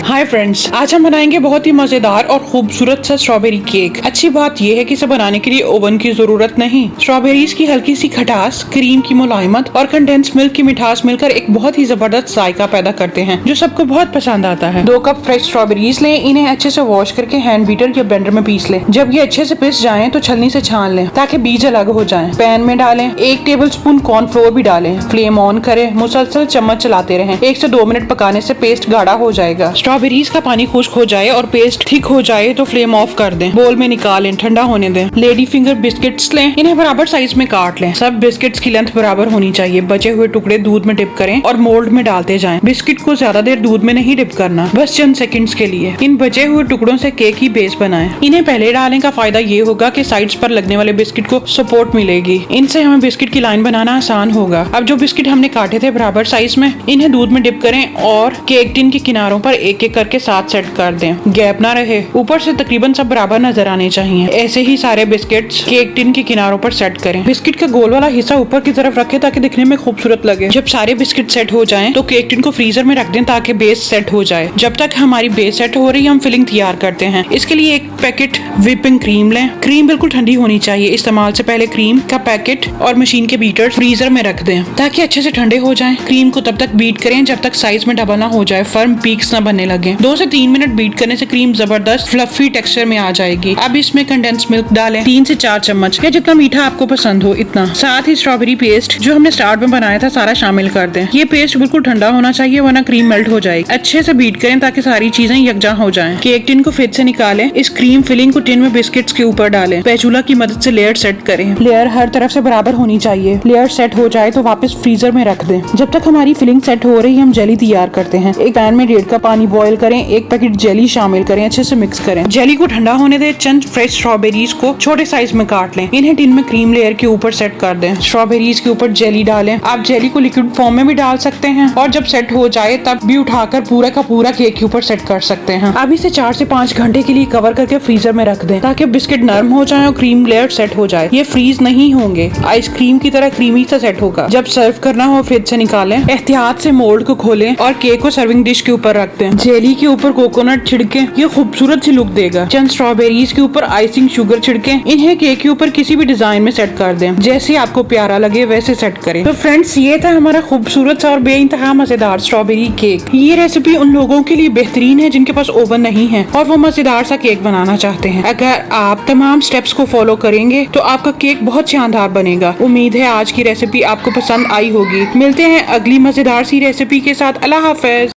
Hi friends, आज हम बनाएंगे बहुत ही मजेदार और खूबसूरत सा स्ट्रॉबेरी केक। अच्छी बात यह है कि इसे बनाने के लिए ओवन की जरूरत नहीं। स्ट्रॉबेरीज की हल्की सी खटास, क्रीम की मुलायमत और कंडेंस मिल्क की मिठास मिलकर एक बहुत ही जबरदस्त जायका पैदा करते हैं जो सबको बहुत पसंद आता है। 2 कप फ्रेश स्ट्रॉबेरीज लें, इन्हें अच्छे से वॉश करके हैंड बीटर या ब्लेंडर में पीस लें। जब ये अच्छे से पिस जाएं तो छलनी से छान लें ताकि बीज अलग हो जाएं। पैन में डालें 1 टेबलस्पून कॉर्नफ्लोर भी डालें। फ्लेम ऑन करें, मुसलसल चम्मच चलाते रहें। 1 से 2 मिनट पकाने से पेस्ट गाढ़ा हो जाएगा। स्ट्रॉबेरीज का पानी खुश्क हो जाए और पेस्ट ठीक हो जाए तो फ्लेम ऑफ कर दें। बोल में निकालें, ठंडा होने दें। लेडी फिंगर बिस्किट्स लें, इन्हें बराबर साइज में काट लें। सब बिस्किट्स की लेंथ बराबर होनी चाहिए। बचे हुए टुकड़े दूध में डिप करें और मोल्ड में डालते जाएं। बिस्किट को ज्यादा देर दूध में नहीं डिप करना, बस चंद सेकंड्स के लिए। इन बचे हुए टुकड़ों से केक की बेस बनाएं। इन्हें पहले डालने का फायदा ये होगा कि साइड्स पर लगने वाले बिस्किट को सपोर्ट मिलेगी। इनसे हमें बिस्किट की लाइन बनाना आसान होगा। अब जो बिस्किट हमने काटे थे बराबर साइज में, इन्हें दूध में डिप करें और केक टिन के किनारों पर एक एक करके साथ सेट कर दें। गैप ना रहे, ऊपर से तकरीबन सब बराबर नजर आने चाहिए। ऐसे ही सारे बिस्किट्स केक टिन के किनारों पर सेट करें। बिस्किट का गोल वाला हिस्सा ऊपर की तरफ रखें ताकि दिखने में खूबसूरत लगे। जब सारे बिस्किट सेट हो जाएं तो केक टिन को फ्रीजर में रख दें ताकि बेस सेट हो जाए। जब तक हमारी बेस सेट हो रही है हम फिलिंग तैयार करते हैं। इसके लिए 1 पैकेट व्हिपिंग क्रीम लें। क्रीम बिल्कुल ठंडी होनी चाहिए। इस्तेमाल से पहले क्रीम का पैकेट और मशीन के बीटर फ्रीजर में रख दें ताकि अच्छे से ठंडे हो जाएं। क्रीम को तब तक बीट करें जब तक साइज में डबल ना हो जाए, फर्म पीक्स ना बनने लगे। 2 से 3 मिनट बीट करने से क्रीम जबरदस्त फ्लफी टेक्सचर में आ जाएगी। अब इसमें कंडेंस मिल्क डालें 3 से 4 चम्मच या जितना मीठा आपको पसंद हो इतना। साथ ही स्ट्रॉबेरी पेस्ट जो हमने स्टार्ट में बनाया था सारा शामिल कर दें। ये पेस्ट बिल्कुल ठंडा होना चाहिए वरना क्रीम मेल्ट हो जाएगी। अच्छे से बीट करें ताकि सारी चीजें यकजा हो जाएं। केक टिन को फ्रिज से निकालें। इस क्रीम फिलिंग को टिन में बिस्किट्स के ऊपर डालें। स्पैचुला की मदद से लेयर सेट करें। लेयर हर तरफ से बराबर होनी चाहिए। लेयर सेट हो जाए तो वापस फ्रीजर में रख दें। जब तक हमारी फिलिंग सेट हो रही है हम जेली तैयार करते हैं। एक पैन में 1.5 कप पानी बॉईल करें। 1 पैकेट जेली शामिल करें, अच्छे से मिक्स करें। जेली को ठंडा होने दें। चंद फ्रेश स्ट्रॉबेरीज को छोटे साइज में काट लें। इन्हें टिन में क्रीम लेयर के ऊपर सेट कर दें। स्ट्रॉबेरीज के ऊपर जेली डालें। आप जेली को लिक्विड फॉर्म में भी डाल सकते हैं और जब सेट हो जाए तब भी उठाकर पूरा का पूरा केक के ऊपर सेट कर सकते हैं। अब इसे 4 से 5 घंटे के लिए कवर करके फ्रीजर में रख दें ताकि बिस्किट नरम हो जाए और क्रीम लेयर सेट हो जाए। ये फ्रीज नहीं होंगे, आइसक्रीम की तरह क्रीमी सा सेट होगा। जब सर्व करना हो फ्रिज से निकालें। एहतियात से मोल्ड को खोलें और केक को सर्विंग डिश के ऊपर रख दें। जेली के ऊपर कोकोनट छिड़के, ये खूबसूरत सी लुक देगा। चंद स्ट्रॉबेरीज के ऊपर आइसिंग शुगर छिड़के। इन्हें केक के ऊपर किसी भी डिजाइन में सेट कर दें, जैसे आपको प्यारा लगे वैसे सेट करें। तो फ्रेंड्स, ये था हमारा खूबसूरत सा और बेइंतहा मजेदार स्ट्रॉबेरी केक। ये रेसिपी उन लोगों के लिए बेहतरीन है जिनके पास ओवन नहीं है और वो मजेदार सा केक बनाना चाहते हैं। अगर आप तमाम स्टेप्स को फॉलो करेंगे तो आपका केक बहुत शानदार बनेगा। उम्मीद है आज की रेसिपी आपको पसंद आई होगी। मिलते हैं अगली मजेदार सी रेसिपी के साथ। अल्लाह हाफिज।